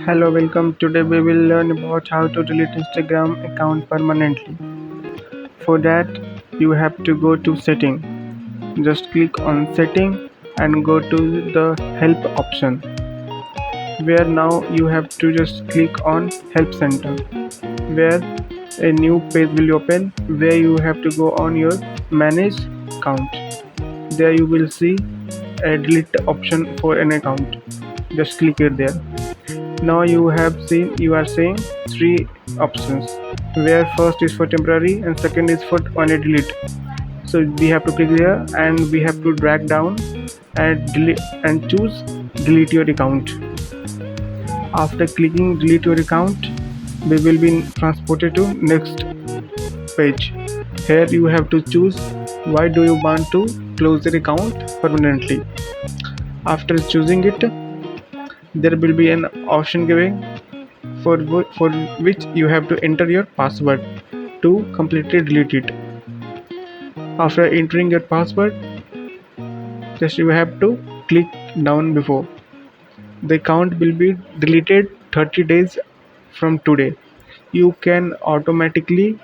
Hello, welcome. Today we will learn about how to delete Instagram account permanently. For that, you have to go to setting. Just click on setting and go to the help option. Where now you have to just click on help center. Where a new page will open where you have to go on your manage account. There you will see a delete option for an account. Just click it there. Now you are seeing three options where first is for temporary and second is for only delete. So we have to click there and we have to drag down and delete and choose delete your account. After clicking delete your account, we will be transported to next page. Here you have to choose why do you want to close your account permanently. After choosing it, there will be an option giving for which you have to enter your password to completely delete it. After entering your password, just you have to click down before. The account will be deleted 30 days from today. You can automatically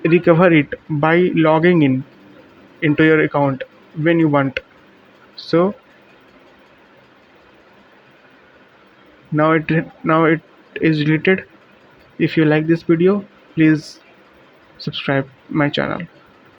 recover it by logging in into your account when you want. So now it is deleted. If you like this video, please subscribe my channel.